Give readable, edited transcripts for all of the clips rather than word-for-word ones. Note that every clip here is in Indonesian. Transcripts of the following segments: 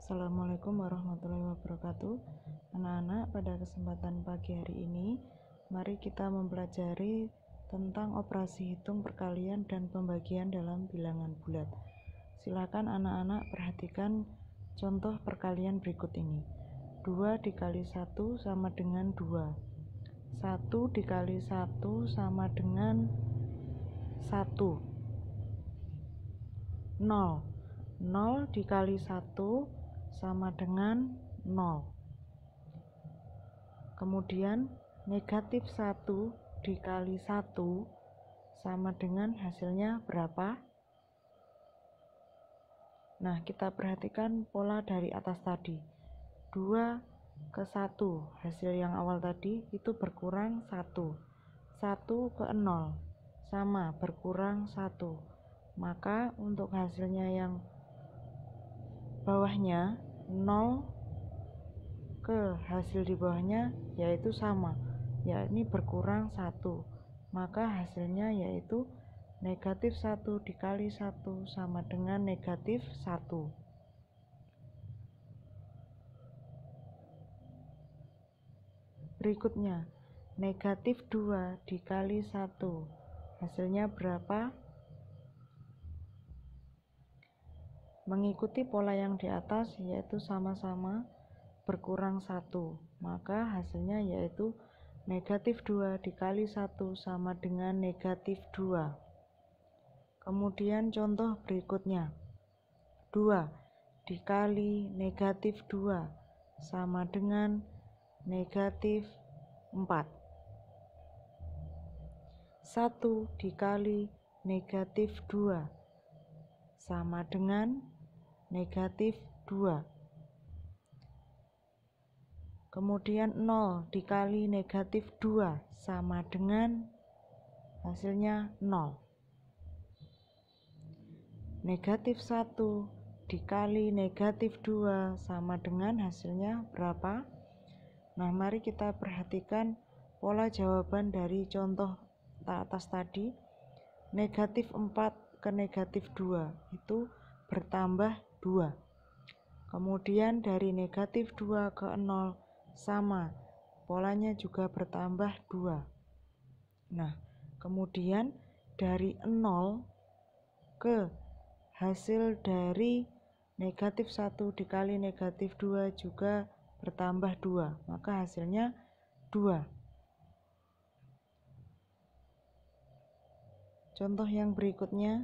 Assalamualaikum warahmatullahi wabarakatuh. Anak-anak, pada kesempatan pagi hari ini mari kita mempelajari tentang operasi hitung perkalian dan pembagian dalam bilangan bulat. Silakan anak-anak perhatikan contoh perkalian berikut ini. 2 dikali 1 sama dengan 2. 1 dikali 1 sama dengan 1. 0 dikali 1 sama dengan 0. Kemudian negatif 1 dikali 1 sama dengan hasilnya berapa? Nah, kita perhatikan pola dari atas tadi. 2 ke 1, hasil yang awal tadi itu berkurang 1. 1 ke 0 sama, berkurang 1. Maka untuk hasilnya yang bawahnya 0 ke hasil di bawahnya yaitu sama, yakni berkurang 1. Maka hasilnya yaitu negatif 1 dikali 1 sama dengan negatif 1. Berikutnya, negatif 2 dikali 1. Hasilnya berapa? Mengikuti pola yang di atas, yaitu sama-sama berkurang 1. Maka hasilnya yaitu negatif 2 dikali 1 sama dengan negatif 2. Kemudian contoh berikutnya, 2 dikali negatif 2 sama dengan negatif 4. 1 dikali negatif 2 sama dengan negatif 2. Kemudian 0 dikali negatif 2 sama dengan hasilnya 0. Negatif 1 dikali negatif 2 sama dengan hasilnya berapa? Nah, mari kita perhatikan pola jawaban dari contoh atas tadi. Negatif 4 ke negatif 2 itu bertambah 2. Kemudian dari negatif 2 ke 0 sama, polanya juga bertambah 2. Nah, kemudian dari 0 ke hasil dari negatif 1 dikali negatif 2 juga bertambah 2, maka hasilnya 2. Contoh yang berikutnya,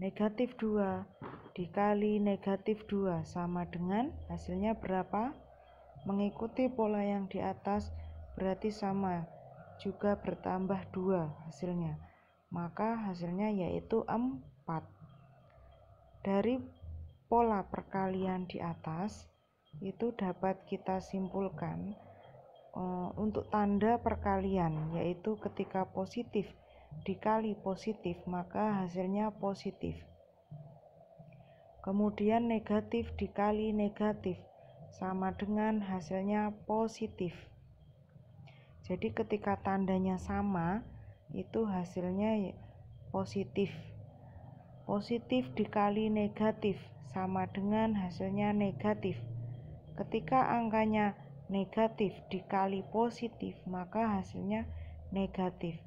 negatif 2 dikali negatif 2 sama dengan hasilnya berapa? Mengikuti pola yang di atas berarti sama, juga bertambah 2 hasilnya. Maka hasilnya yaitu 4. Dari pola perkalian di atas itu dapat kita simpulkan untuk tanda perkalian, yaitu ketika positif dikali positif maka hasilnya positif. Kemudian negatif dikali negatif sama dengan hasilnya positif. Jadi ketika tandanya sama itu hasilnya positif. Positif dikali negatif sama dengan hasilnya negatif. Ketika angkanya negatif dikali positif maka hasilnya negatif.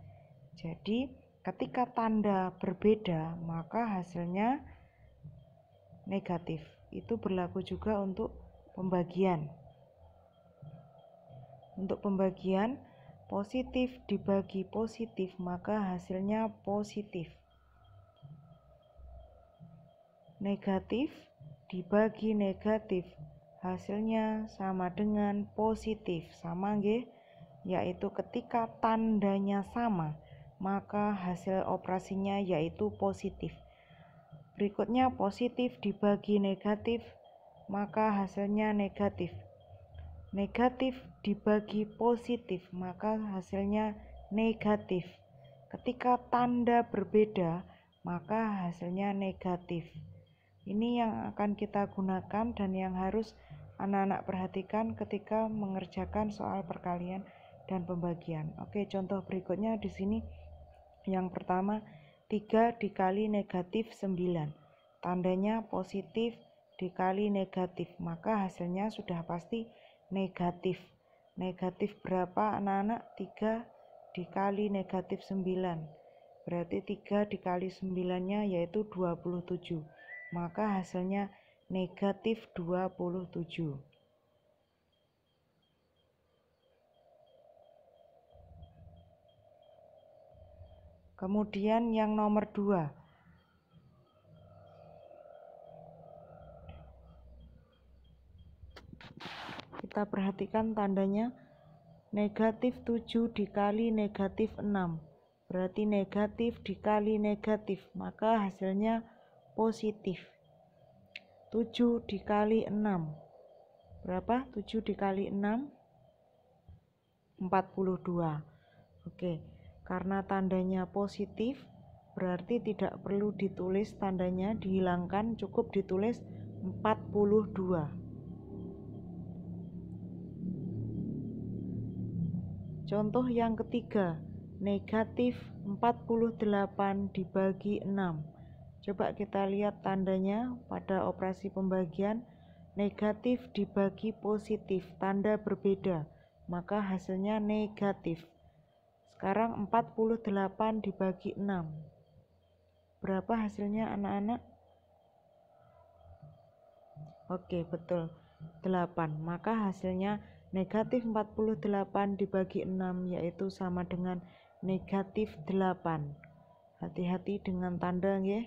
Jadi ketika tanda berbeda maka hasilnya negatif. Itu berlaku juga untuk pembagian. Untuk pembagian, positif dibagi positif maka hasilnya positif. Negatif dibagi negatif hasilnya sama dengan positif. Sama nggih? Yaitu ketika tandanya sama maka hasil operasinya yaitu positif. Berikutnya positif dibagi negatif maka hasilnya negatif. Negatif dibagi positif maka hasilnya negatif. Ketika tanda berbeda maka hasilnya negatif. Ini yang akan kita gunakan dan yang harus anak-anak perhatikan ketika mengerjakan soal perkalian dan pembagian. Oke, contoh berikutnya di sini. Yang pertama, 3 dikali negatif 9. tandanya positif dikali negatif, maka hasilnya sudah pasti negatif. Negatif berapa anak-anak? 3 dikali negatif 9, berarti 3 dikali 9-nya yaitu 27, maka hasilnya negatif 27. Kemudian yang nomor 2, kita perhatikan tandanya negatif 7 dikali negatif 6, berarti negatif dikali negatif, maka hasilnya positif. 7 dikali 6 berapa? 7 dikali 6 42. Oke, karena tandanya positif berarti tidak perlu ditulis tandanya, dihilangkan, cukup ditulis 42. Contoh yang ketiga, negatif 48 dibagi 6. Coba kita lihat tandanya pada operasi pembagian. Negatif dibagi positif, tanda berbeda, maka hasilnya negatif. Sekarang 48 dibagi 6. Berapa hasilnya anak-anak? Oke, betul, 8. Maka hasilnya negatif 48 dibagi 6 yaitu sama dengan negatif 8. Hati-hati dengan tanda ya.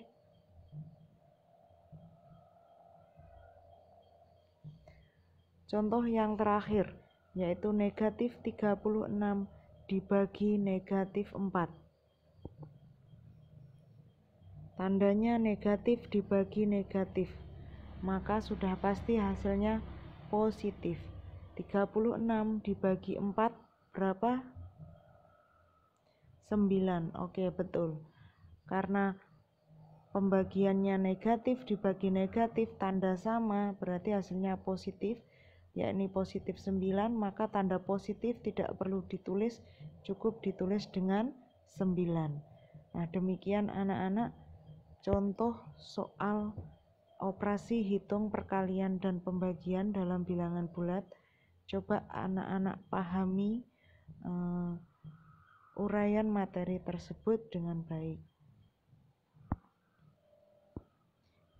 Contoh yang terakhir yaitu negatif 36 dibagi negatif 4. Tandanya negatif dibagi negatif, maka sudah pasti hasilnya positif. 36 dibagi 4 berapa? 9. Oke, betul. Karena pembagiannya negatif dibagi negatif, tanda sama, berarti hasilnya positif, yakni positif 9, maka tanda positif tidak perlu ditulis, cukup ditulis dengan 9. Nah, demikian anak-anak contoh soal operasi hitung perkalian dan pembagian dalam bilangan bulat. Coba anak-anak pahami uraian materi tersebut dengan baik.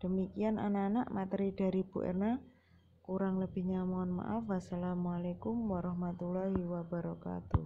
Demikian anak-anak materi dari Bu Erna. Kurang lebihnya mohon maaf. Wassalamualaikum warahmatullahi wabarakatuh.